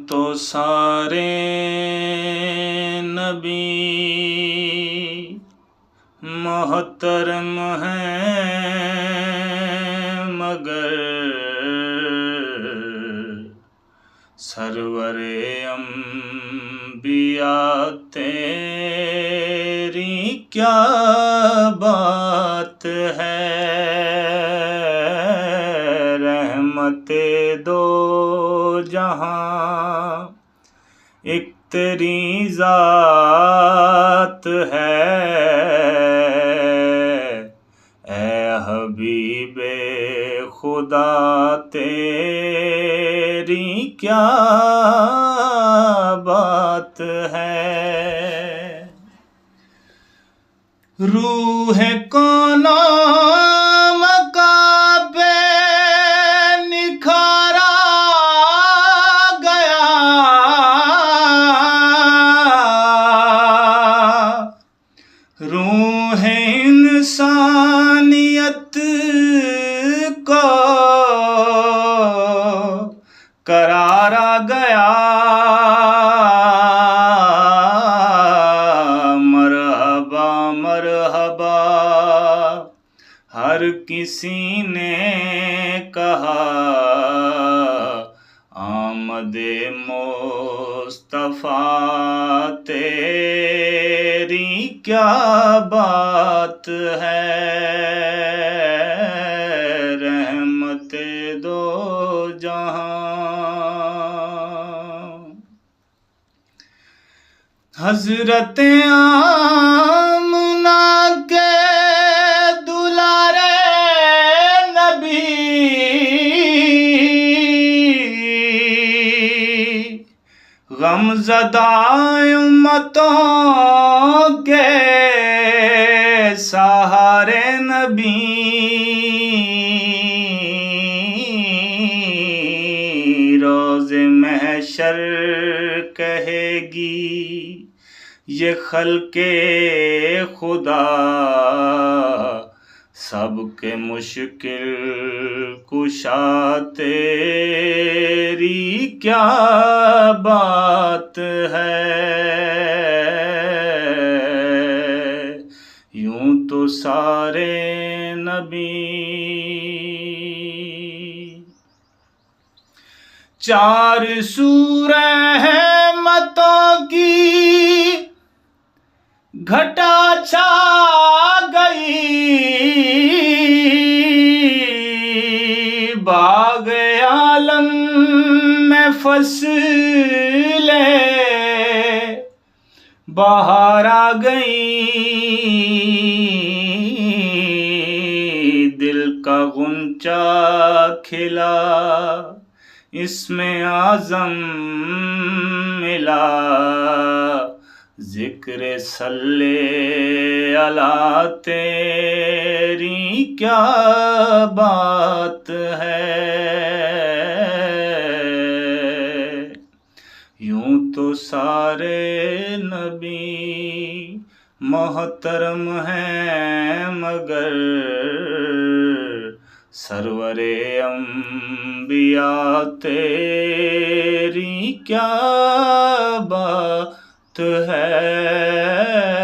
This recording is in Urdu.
تو سارے نبی محترم ہیں، مگر سرور انبیاء تیری کیا بات ہے؟ رحمت دو جہاں ایک تیری ذات ہے، اے حبیب خدا تیری کیا بات ہے؟ روح کونوں مکابے نکھارا گیا، روح انسانیت کو قرارا گیا۔ مرحبا مرحبا ہر کسی نے کہا، آمد مصطفیٰ تیری کیا بات ہے؟ رحمت دو جہاں حضرت آمنہ کے دلارے نبی، غمزدہ امتوں کے سہارے نبی، روز محشر کہے گی یہ خلق خدا، سب کے مشکل کشا تیری کیا بات ہے؟ یوں تو سارے نبی چار سو رحمتوں کی گھٹا چھا گئی، باغ عالم میں فصلیں بہار آ گئی، دل کا غنچہ کھلا اسم اعظم ملا، ذکر صلی علی تیری کیا بات ہے؟ یوں تو سارے نبی محترم ہیں، مگر سرور انبیاء تیری کیا بات ہے؟